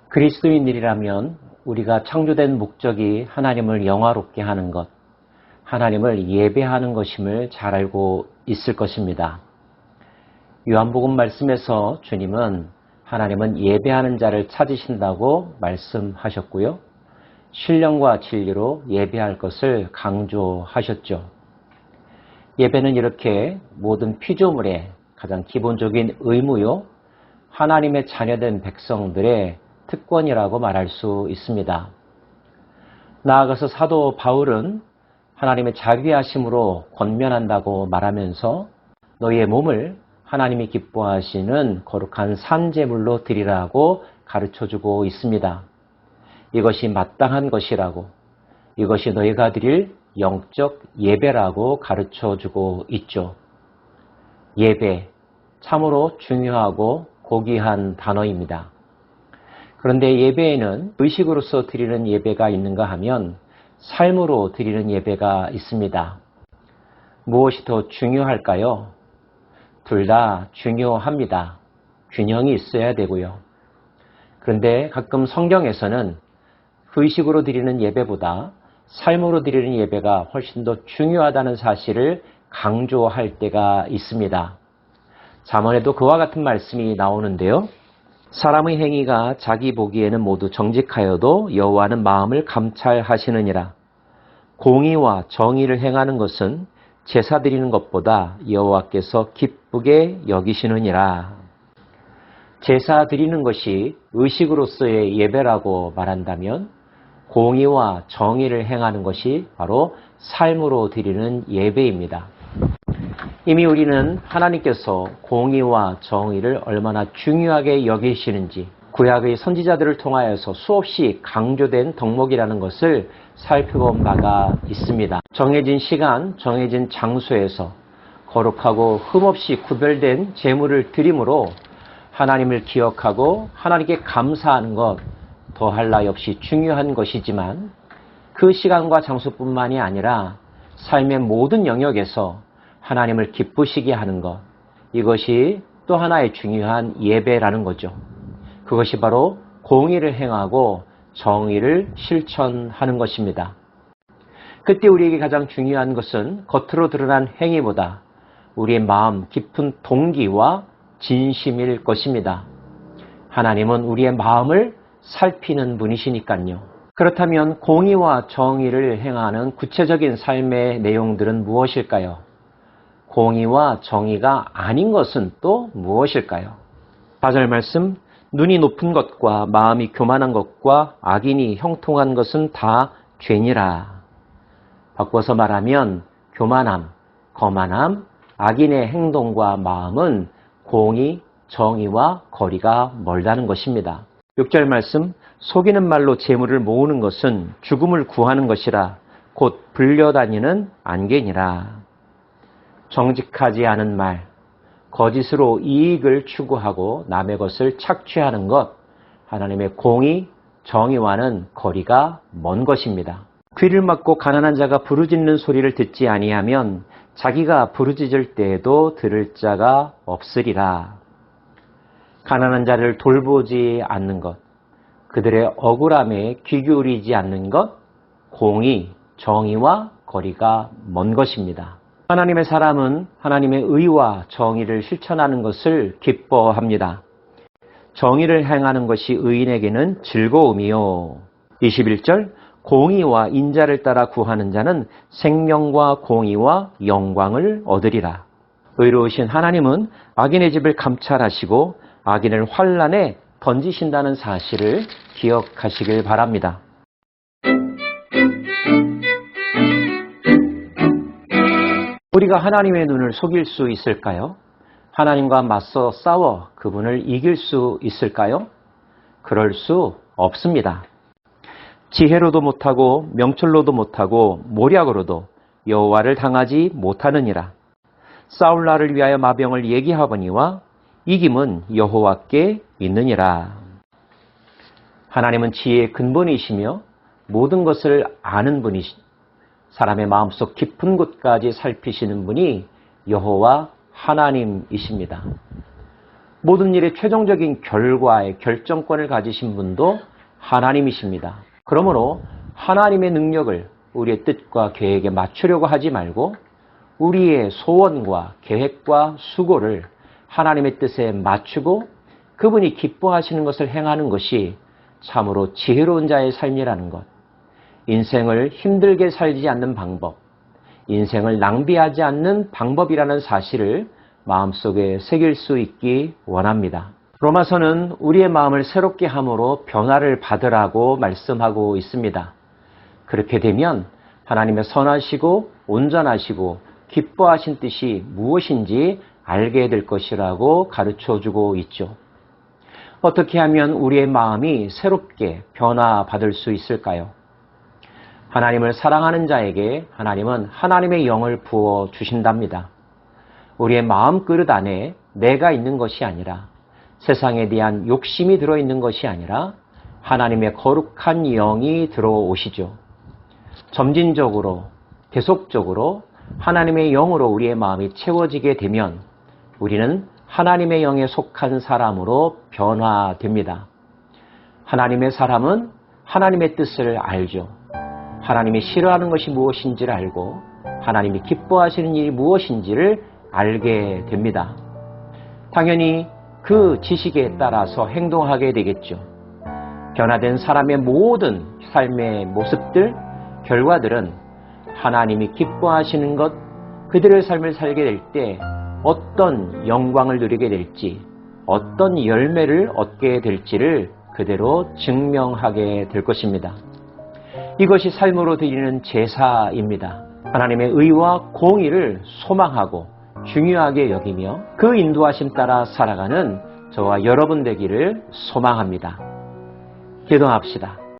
그리스도인들이라면 우리가 창조된 목적이 하나님을 영화롭게 하는 것, 하나님을 예배하는 것임을 잘 알고 있을 것입니다. 요한복음 말씀에서 주님은 하나님은 예배하는 자를 찾으신다고 말씀하셨고요. 신령과 진리로 예배할 것을 강조하셨죠. 예배는 이렇게 모든 피조물의 가장 기본적인 의무요, 하나님의 자녀된 백성들의 특권이라고 말할 수 있습니다. 나아가서 사도 바울은 하나님의 자비하심으로 권면한다고 말하면서 너희의 몸을 하나님이 기뻐하시는 거룩한 산제물로 드리라고 가르쳐주고 있습니다. 이것이 마땅한 것이라고, 이것이 너희가 드릴 영적 예배라고 가르쳐주고 있죠. 예배, 참으로 중요하고 고귀한 단어입니다. 그런데 예배에는 의식으로서 드리는 예배가 있는가 하면 삶으로 드리는 예배가 있습니다. 무엇이 더 중요할까요? 둘 다 중요합니다. 균형이 있어야 되고요. 그런데 가끔 성경에서는 의식으로 드리는 예배보다 삶으로 드리는 예배가 훨씬 더 중요하다는 사실을 강조할 때가 있습니다. 잠언에도 그와 같은 말씀이 나오는데요. 사람의 행위가 자기 보기에는 모두 정직하여도 여호와는 마음을 감찰하시느니라. 공의와 정의를 행하는 것은 제사 드리는 것보다 여호와께서 기쁘게 여기시느니라. 제사 드리는 것이 의식으로서의 예배라고 말한다면 공의와 정의를 행하는 것이 바로 삶으로 드리는 예배입니다. 이미 우리는 하나님께서 공의와 정의를 얼마나 중요하게 여기시는지 구약의 선지자들을 통하여서 수없이 강조된 덕목이라는 것을 살펴본 바가 있습니다. 정해진 시간, 정해진 장소에서 거룩하고 흠없이 구별된 제물을 드림으로 하나님을 기억하고 하나님께 감사하는 것 더할 나위 없이 중요한 것이지만 그 시간과 장소뿐만이 아니라 삶의 모든 영역에서 하나님을 기쁘시게 하는 것, 이것이 또 하나의 중요한 예배라는 거죠. 그것이 바로 공의를 행하고 정의를 실천하는 것입니다. 그때 우리에게 가장 중요한 것은 겉으로 드러난 행위보다 우리의 마음 깊은 동기와 진심일 것입니다. 하나님은 우리의 마음을 살피는 분이시니까요. 그렇다면 공의와 정의를 행하는 구체적인 삶의 내용들은 무엇일까요? 공의와 정의가 아닌 것은 또 무엇일까요? 4절 말씀, 눈이 높은 것과 마음이 교만한 것과 악인이 형통한 것은 다 죄니라. 바꿔서 말하면 교만함, 거만함, 악인의 행동과 마음은 공의, 정의와 거리가 멀다는 것입니다. 6절 말씀, 속이는 말로 재물을 모으는 것은 죽음을 구하는 것이라 곧 불려다니는 안개니라. 정직하지 않은 말, 거짓으로 이익을 추구하고 남의 것을 착취하는 것, 하나님의 공의, 정의와는 거리가 먼 것입니다. 귀를 막고 가난한 자가 부르짖는 소리를 듣지 아니하면 자기가 부르짖을 때에도 들을 자가 없으리라. 가난한 자를 돌보지 않는 것, 그들의 억울함에 귀 기울이지 않는 것, 공의, 정의와 거리가 먼 것입니다. 하나님의 사람은 하나님의 의와 정의를 실천하는 것을 기뻐합니다. 정의를 행하는 것이 의인에게는 즐거움이요. 21절, 공의와 인자를 따라 구하는 자는 생명과 공의와 영광을 얻으리라. 의로우신 하나님은 악인의 집을 감찰하시고 악인을 환난에 던지신다는 사실을 기억하시길 바랍니다. 우리가 하나님의 눈을 속일 수 있을까요? 하나님과 맞서 싸워 그분을 이길 수 있을까요? 그럴 수 없습니다. 지혜로도 못하고 명철로도 못하고 모략으로도 여호와를 당하지 못하느니라. 싸울 날을 위하여 마병을 얘기하거니와 이김은 여호와께 있느니라. 하나님은 지혜의 근본이시며 모든 것을 아는 분이시니 사람의 마음속 깊은 곳까지 살피시는 분이 여호와 하나님이십니다. 모든 일의 최종적인 결과의 결정권을 가지신 분도 하나님이십니다. 그러므로 하나님의 능력을 우리의 뜻과 계획에 맞추려고 하지 말고 우리의 소원과 계획과 수고를 하나님의 뜻에 맞추고 그분이 기뻐하시는 것을 행하는 것이 참으로 지혜로운 자의 삶이라는 것. 인생을 힘들게 살지 않는 방법, 인생을 낭비하지 않는 방법이라는 사실을 마음속에 새길 수 있기 원합니다. 로마서는 우리의 마음을 새롭게 함으로 변화를 받으라고 말씀하고 있습니다. 그렇게 되면 하나님의 선하시고 온전하시고 기뻐하신 뜻이 무엇인지 알게 될 것이라고 가르쳐주고 있죠. 어떻게 하면 우리의 마음이 새롭게 변화받을 수 있을까요? 하나님을 사랑하는 자에게 하나님은 하나님의 영을 부어 주신답니다. 우리의 마음 그릇 안에 내가 있는 것이 아니라 세상에 대한 욕심이 들어있는 것이 아니라 하나님의 거룩한 영이 들어오시죠. 점진적으로 계속적으로 하나님의 영으로 우리의 마음이 채워지게 되면 우리는 하나님의 영에 속한 사람으로 변화됩니다. 하나님의 사람은 하나님의 뜻을 알죠. 하나님이 싫어하는 것이 무엇인지를 알고 하나님이 기뻐하시는 일이 무엇인지를 알게 됩니다. 당연히 그 지식에 따라서 행동하게 되겠죠. 변화된 사람의 모든 삶의 모습들, 결과들은 하나님이 기뻐하시는 것, 그들의 삶을 살게 될 때 어떤 영광을 누리게 될지, 어떤 열매를 얻게 될지를 그대로 증명하게 될 것입니다. 이것이 삶으로 드리는 제사입니다. 하나님의 의와 공의를 소망하고 중요하게 여기며 그 인도하심 따라 살아가는 저와 여러분 되기를 소망합니다. 기도합시다.